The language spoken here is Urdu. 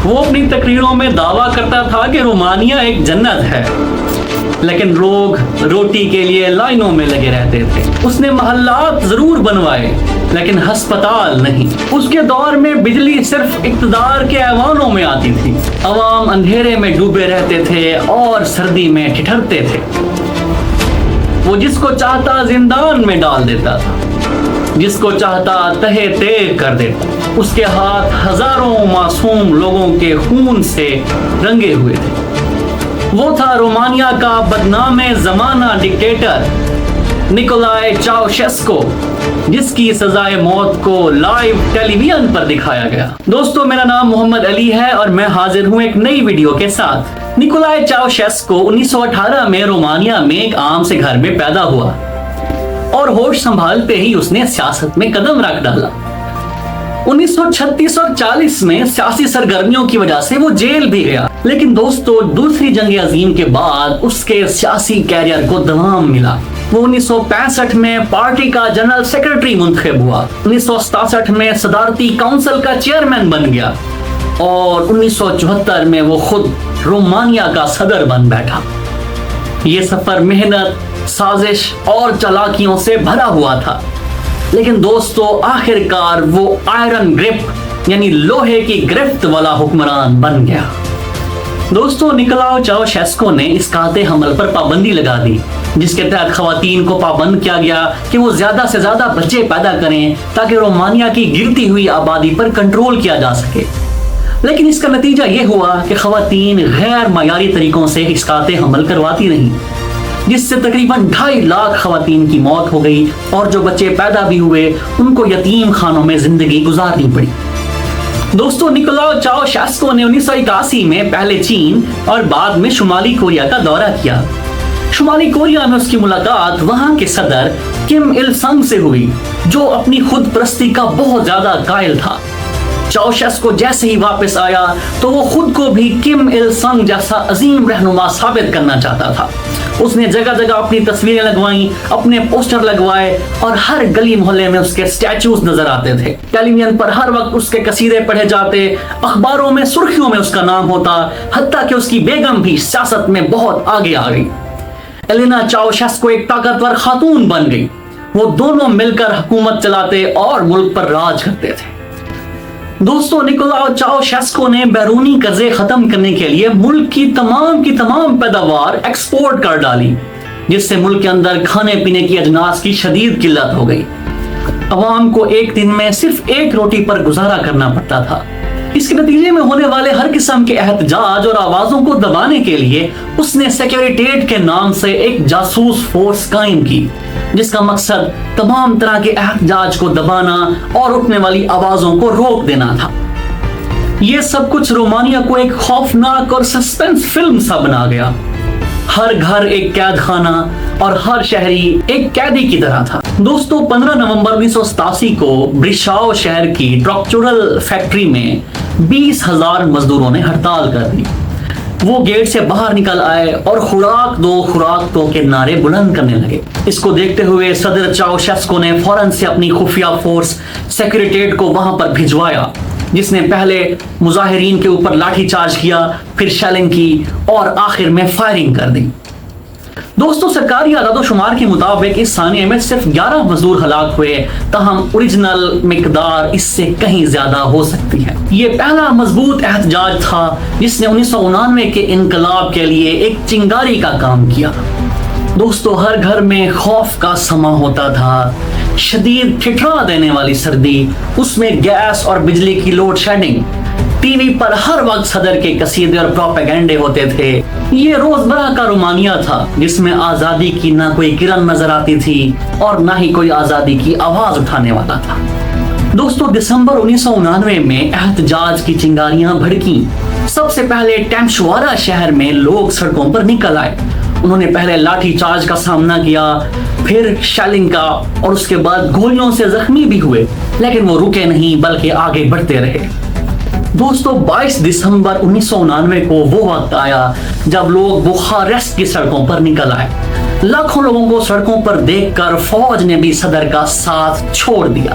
وہ اپنی تقریروں میں دعویٰ کرتا تھا کہ رومانیہ ایک جنت ہے، لیکن لوگ روٹی کے لیے لائنوں میں لگے رہتے تھے۔ اس نے محلات ضرور بنوائے لیکن ہسپتال نہیں۔ اس کے دور میں بجلی صرف اقتدار کے ایوانوں میں آتی تھی، عوام اندھیرے میں ڈوبے رہتے تھے اور سردی میں ٹھٹھرتے تھے۔ وہ جس کو چاہتا زندان میں ڈال دیتا تھا، جس کو چاہتا تہہ تیغ کر دیتا۔ اس کے ہاتھ ہزاروں معصوم لوگوں کے خون سے رنگے ہوئے تھے۔ وہ تھا رومانیہ کا بدنام زمانہ ڈکٹیٹر نکولائے چاؤشیسکو، جس کی سزائے موت کو لائیو ٹیلی ویژن پر دکھایا گیا۔ دوستو، میرا نام محمد علی ہے اور میں حاضر ہوں ایک نئی ویڈیو کے ساتھ۔ نکولائے چاؤشیسکو 1918 میں رومانیہ میں ایک عام سے گھر میں پیدا ہوا اور ہوش سنبھالتے ہی اس نے سیاست میں قدم رکھ ڈالا۔ 1936 اور 40 میں سیاسی سرگرمیوں کی وجہ سے وہ جیل بھی گیا، لیکن دوستو دوسری جنگ عظیم کے بعد اس کے سیاسی کیریئر کو دوام ملا۔ وہ 1965 میں پارٹی کا جنرل سیکرٹری منتخب ہوا، 1967 میں صدارتی کونسل کا چیئرمین بن گیا اور 1974 میں وہ خود رومانیہ کا صدر بن بیٹھا۔ یہ سفر محنت، سازش اور چالاکیوں سے بھرا ہوا تھا، لیکن دوستو آخر کار وہ آئرن گرپ یعنی لوہے کی گرفت والا حکمران بن گیا۔ دوستو، نکولاؤ چاؤشیسکو نے اس قاطع حمل پر پابندی لگا دی، جس کے تحت خواتین کو پابند کیا گیا کہ وہ زیادہ سے زیادہ بچے پیدا کریں تاکہ رومانیہ کی گرتی ہوئی آبادی پر کنٹرول کیا جا سکے۔ لیکن اس کا نتیجہ یہ ہوا کہ خواتین غیر معیاری طریقوں سے اس قاطع حمل کرواتی رہیں، جس سے تقریباً 2.5 لاکھ خواتین کی موت ہو گئی اور جو بچے پیدا بھی ہوئے ان کو یتیم خانوں میں زندگی گزارنی پڑی۔ دوستو، نکولاؤ چاؤشیسکو نے 1981 میں پہلے چین اور بعد میں شمالی کوریا کا دورہ کیا۔ شمالی کوریا میں اس کی ملاقات وہاں کے صدر کم il سنگ سے ہوئی، جو اپنی خود پرستی کا بہت زیادہ قائل تھا۔ چاؤشیسکو جیسے ہی واپس آیا تو وہ خود کو بھی کم il سنگ جیسا عظیم رہنما ثابت کرنا چاہتا تھا۔ اس نے جگہ جگہ اپنی تصویریں لگوائیں، اپنے پوسٹر لگوائے اور ہر گلی محلے میں اس کے سٹیچوز نظر آتے تھے۔ ٹیلی ویژن پر ہر وقت اس کے قصیدے پڑھے جاتے، اخباروں میں سرخیوں میں اس کا نام ہوتا، حتیٰ کہ اس کی بیگم بھی سیاست میں بہت آگے آ گئی۔ ایلینا چاؤشیسکو ایک طاقتور خاتون بن گئی۔ وہ دونوں مل کر حکومت چلاتے اور ملک پر راج کرتے تھے۔ دوستو، نکولاؤ چاؤشیسکو نے بیرونی قرضے ختم کرنے کے لیے ملک کی تمام پیداوار ایکسپورٹ کر ڈالی، جس سے ملک کے اندر کھانے پینے کی اجناس کی شدید قلت ہو گئی۔ عوام کو ایک دن میں صرف 1 روٹی پر گزارا کرنا پڑتا تھا۔ اس کے نتیجے میں ہونے والے ہر قسم کے احتجاج اور آوازوں کو دبانے کے لیے اس نے سیکیورٹیٹ کے نام سے ایک جاسوس فورس قائم کی، جس کا مقصد تمام طرح کے احتجاج کو دبانا اور اٹھنے والی آوازوں کو روک دینا تھا۔ یہ سب کچھ رومانیہ کو ایک خوفناک اور سسپینس فلم سا بنا گیا۔ ہر گھر ایک قید خانہ اور ہر شہری ایک قیدی کی طرح تھا۔ دوستو، 15 نومبر 1987 کو بریشاؤ شہر کی ٹراکچورل فیکٹری میں 20,000 مزدوروں نے ہڑتال کر دی۔ وہ گیٹ سے باہر نکل آئے اور خوراک دو کے نعرے بلند کرنے لگے۔ اس کو دیکھتے ہوئے صدر چاؤشیسکو نے فوراً سے اپنی خفیہ فورس سیکریٹریٹ کو وہاں پر بھجوایا، جس نے پہلے مظاہرین کے اوپر لاٹھی چارج کیا، پھر شیلنگ کی اور آخر میں فائرنگ کر دی۔ دوستو، سرکاری اعداد و شمار کے مطابق اس ثانیے میں صرف 11 مزدور ہلاک ہوئے، تاہم اوریجنل مقدار اس سے کہیں زیادہ ہو سکتی ہے۔ یہ پہلا مضبوط احتجاج تھا جس نے 1999 کے انقلاب کے لیے ایک چنگاری کا کام کیا۔ دوستو، ہر گھر میں خوف کا سما ہوتا تھا، شدید ٹھٹھرا دینے والی سردی، اس میں گیس اور بجلی کی لوڈ شیڈنگ، ٹی وی پر ہر وقت صدر کے قصیدے اور پروپیگنڈے ہوتے تھے۔ یہ روزمرہ کا رومانیہ تھا جس میں آزادی کی نہ کوئی کرن نظر آتی تھی اور نہ ہی کوئی آزادی کی آواز اٹھانے والا تھا۔ دوستو، دسمبر 1999 میں احتجاج کی چنگاریاں بھڑکیں۔ سب سے پہلے ٹیمشوارا شہر میں لوگ سڑکوں پر نکل آئے۔ انہوں نے پہلے لاٹھی چارج کا سامنا کیا، پھر شیلنگ کا اور اس کے بعد گولیوں سے زخمی بھی ہوئے، لیکن وہ رکے نہیں بلکہ آگے بڑھتے رہے۔ دوستو، 22 دسمبر 1999 کو وہ وقت آیا جب لوگ بخارسٹ کی سڑکوں پر نکل آئے۔ لاکھوں لوگوں کو سڑکوں پر دیکھ کر فوج نے بھی صدر کا ساتھ چھوڑ دیا۔